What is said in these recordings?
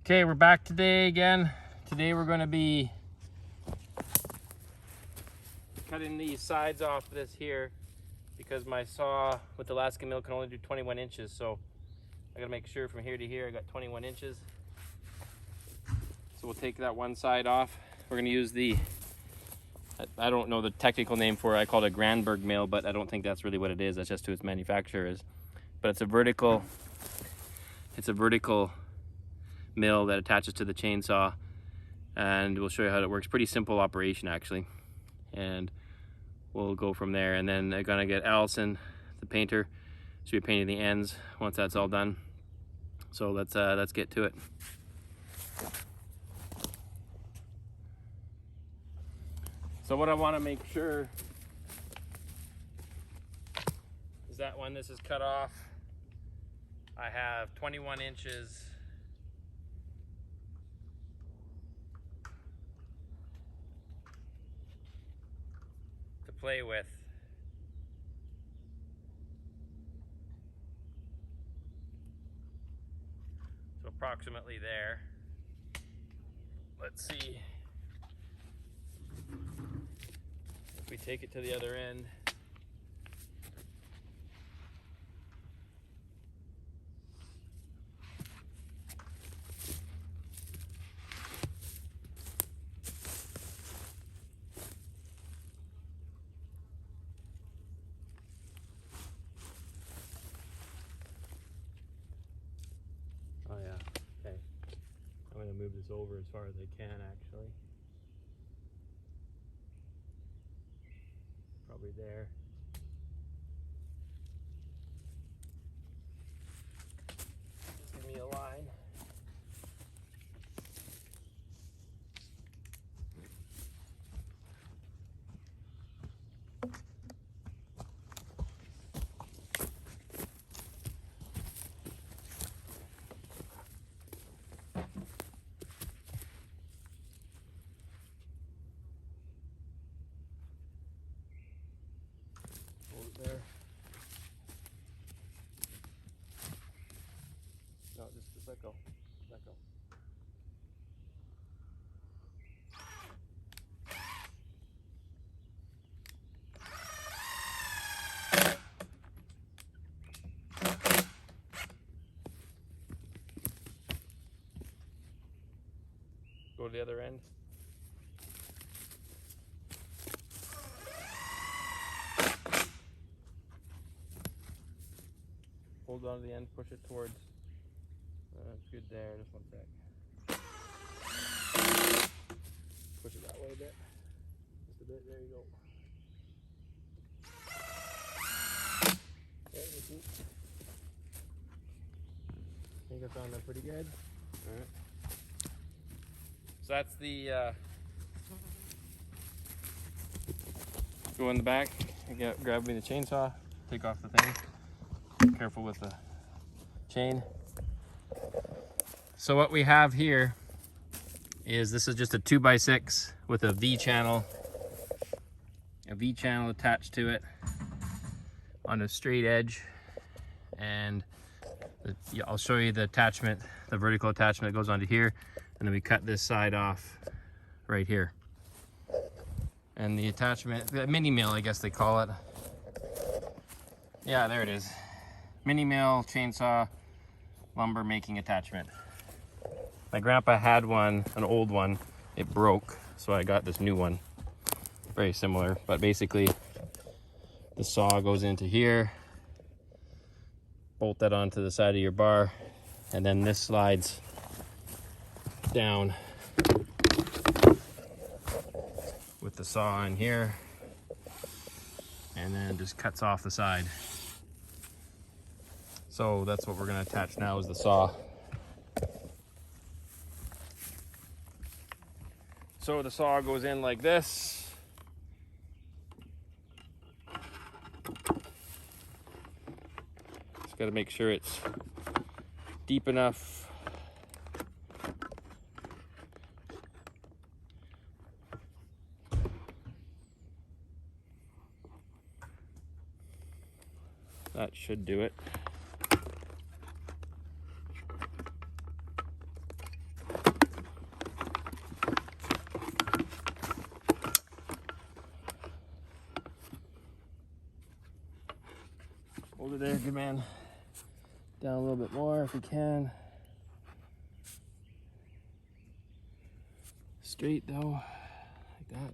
Okay, we're back today again. Today we're going to be cutting these sides off this here because my saw with Alaska mill can only do 21 inches. So I got to make sure from here to here I got 21 inches. So we'll take that one side off. We're going to use the, I don't know the technical name for it. I call it a Granberg mill, but I don't think that's really what it is. That's just who its manufacturer is. But it's a vertical mill that attaches to the chainsaw, and we'll show you how it works. Pretty simple operation actually, and we'll go from there. And then I'm gonna get Allison, the painter, she'll be painting the ends once that's all done. So let's get to it. So what I want to make sure is that when this is cut off, I have 21 inches to play with. So approximately there. Let's see if we take it to the other end. Oh yeah, okay. I'm gonna move this over as far as I can actually. Probably there. Just give me a line. There. No, just let go. Let go. Go to the other end. Hold on to the end, push it towards. That's good there, just one sec. Push it that way a bit. Just a bit, there you go. There you see. I think I found that pretty good. Alright. So that's the go in the back, grab me the chainsaw, take off the thing. Careful with the chain. So what we have here is this is just a 2x6 with a V channel attached to it on a straight edge, and I'll show you the attachment, the vertical attachment that goes onto here, and then we cut this side off right here. And the attachment, the mini mill I guess they call it. Yeah, there it is. Mini mill chainsaw lumber making attachment. My grandpa had one, an old one. It broke, so I got this new one. Very similar, but basically the saw goes into here, bolt that onto the side of your bar, and then this slides down with the saw in here, and then just cuts off the side. So that's what we're going to attach now, is the saw. So the saw goes in like this. Just got to make sure it's deep enough. That should do it. there, good man. Down a little bit more if we can. Straight though, like that.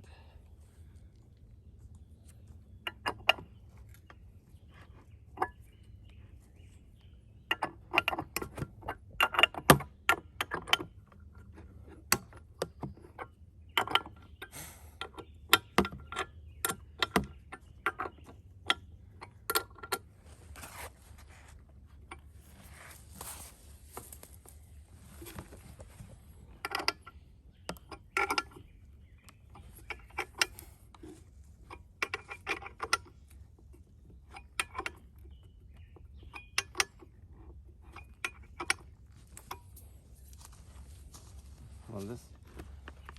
On this,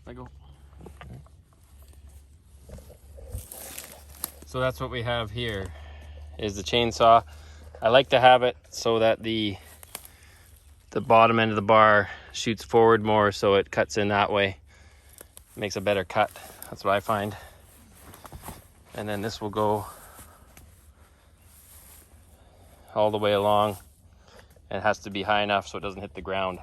let go. So that's what we have here, is the chainsaw. I like to have it so that the bottom end of the bar shoots forward more, so it cuts in that way. Makes a better cut. That's what I find. And then this will go all the way along. It has to be high enough so it doesn't hit the ground.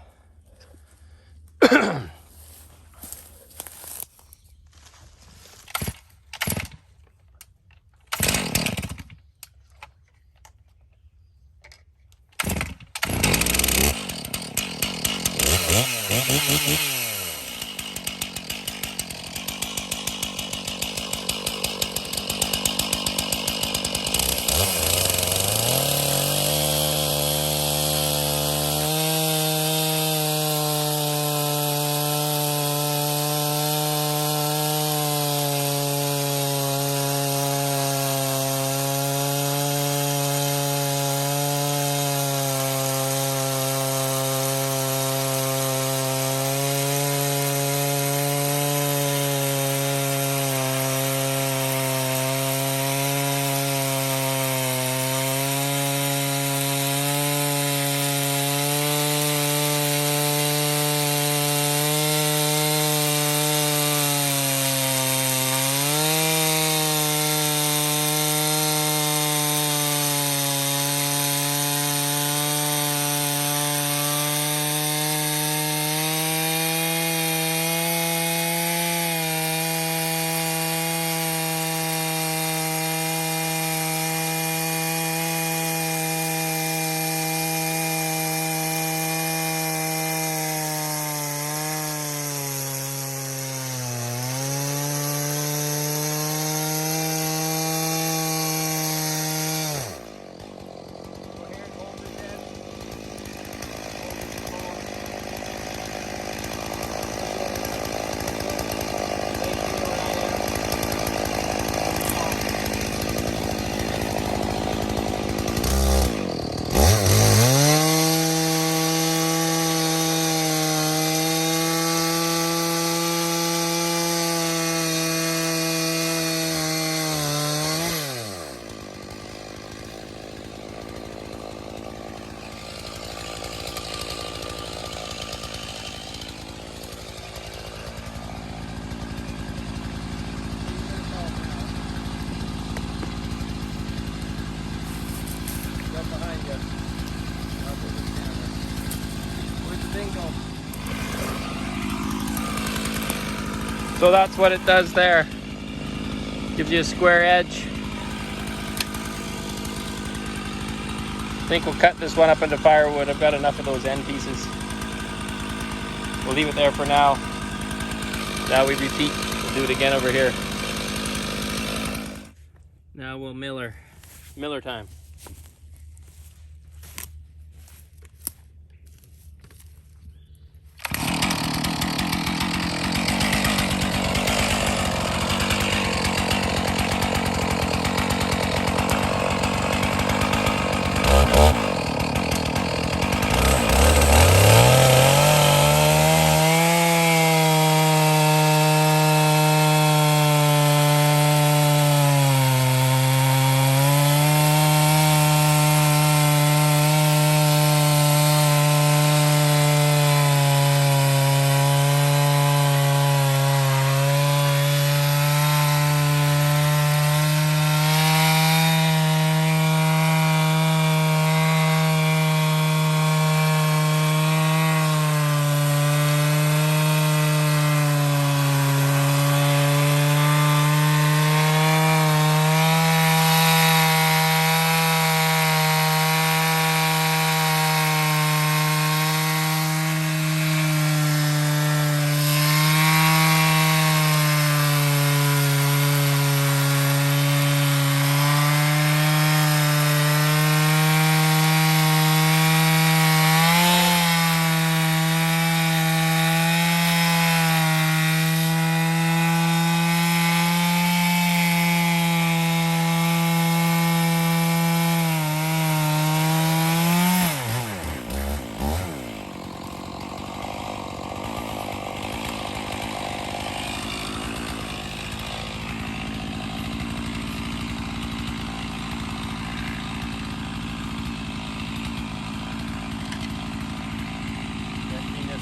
So that's what it does there. Gives you a square edge. I think we'll cut this one up into firewood. I've got enough of those end pieces. We'll leave it there for now. Now we repeat. We'll do it again over here. Now we'll miller. Miller time.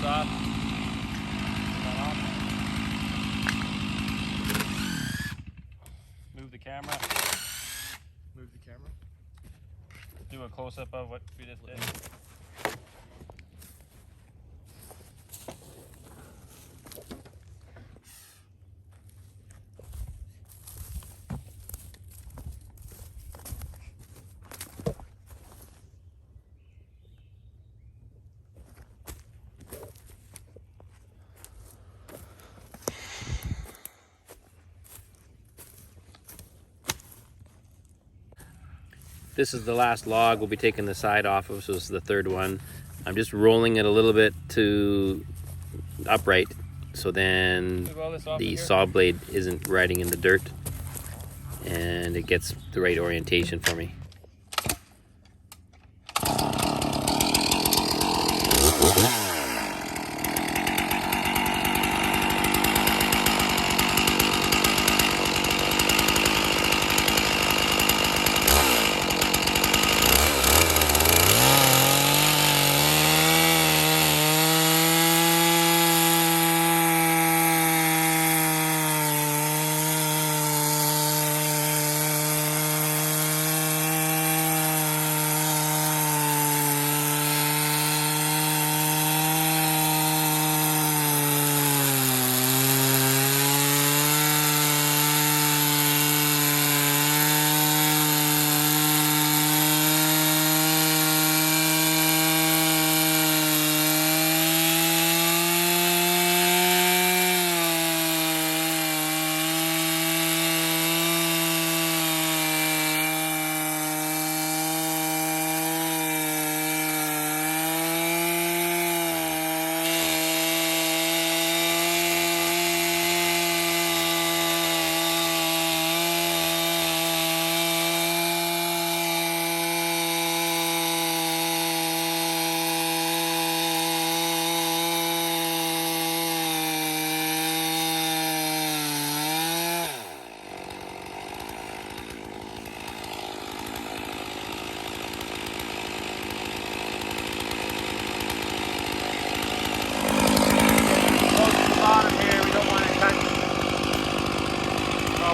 this off. Move the camera. Move the camera. Do a close-up of what we just did. This is the last log we'll be taking the side off of, so this is the third one. I'm just rolling it a little bit to upright, so then the saw blade isn't riding in the dirt and it gets the right orientation for me.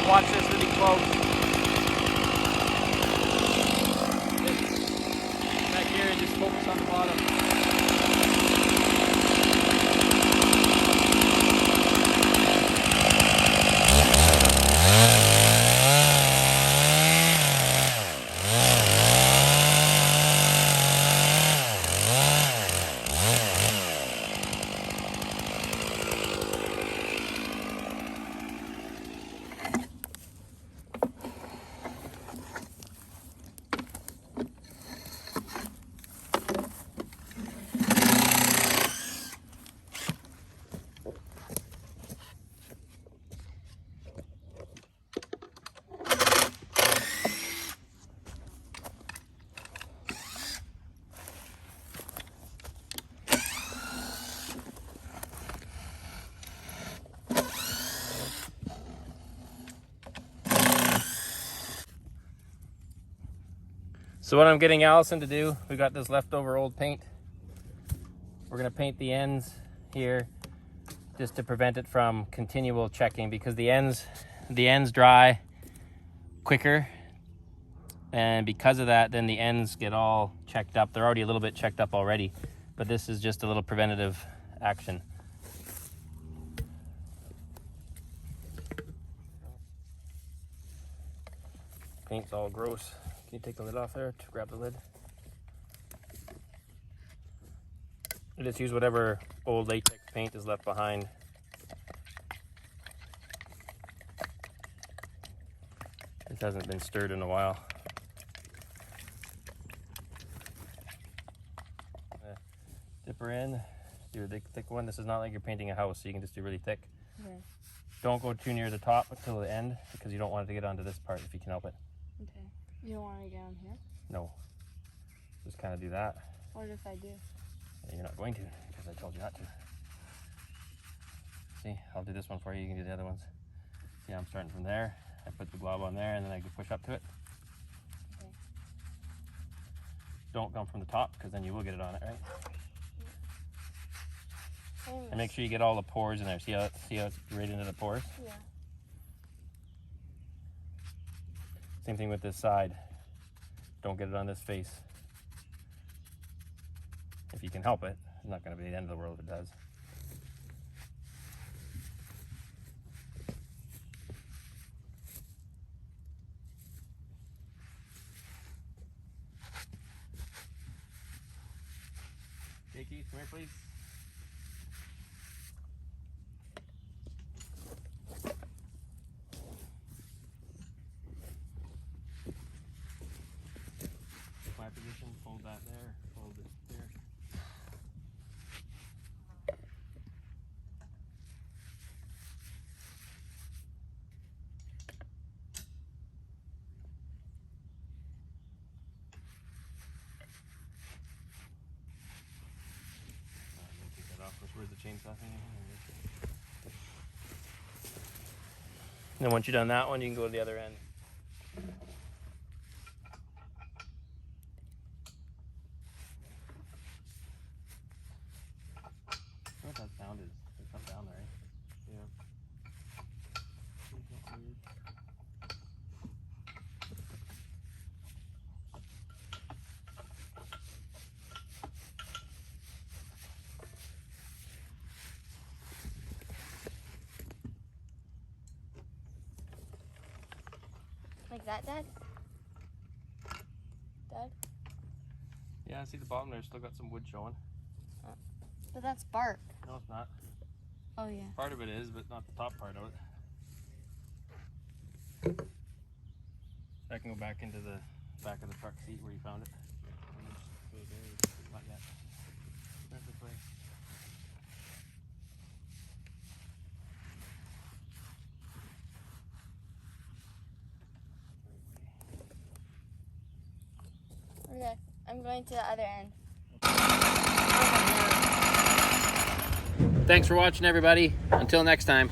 Watch this really close. Back here and just focus on the bottom. So what I'm getting Allison to do, we got this leftover old paint. We're gonna paint the ends here just to prevent it from continual checking, because the ends dry quicker, and because of that, then the ends get all checked up. They're already a little bit checked up already, but this is just a little preventative action. Paint's all gross. Can you take the lid off there to grab the lid? You just use whatever old latex paint is left behind. This hasn't been stirred in a while. Dip her in, do a thick one. This is not like you're painting a house, so you can just do really thick. Okay. Don't go too near the top until the end, because you don't want it to get onto this part if you can help it. Okay. You don't want to get on here? No. Just kind of do that. What if I do? Yeah, you're not going to, because I told you not to. See, I'll do this one for you. You can do the other ones. See, I'm starting from there. I put the glob on there, and then I can push up to it. Okay. Don't come from the top, because then you will get it on it, right? And make sure you get all the pores in there. See how it's right into the pores? Yeah. Same thing with this side. Don't get it on this face. If you can help it. It's not going to be the end of the world if it does. Okay, Keith, come here, please. My position, fold that there, fold it here. Take that off. Where's the chainsaw thing? And then once you've done that one, you can go to the other end. What that sound is? There's something down there, right? Yeah. Like that, Dad? Dad? Yeah, see the bottom there, still got some wood showing. But that's bark. No, it's not. Oh, yeah. Part of it is, but not the top part of it. I can go back into the back of the truck seat where you found it. Not yet. Perfect place. Okay, I'm going to the other end. Thanks for watching, everybody. Until next time.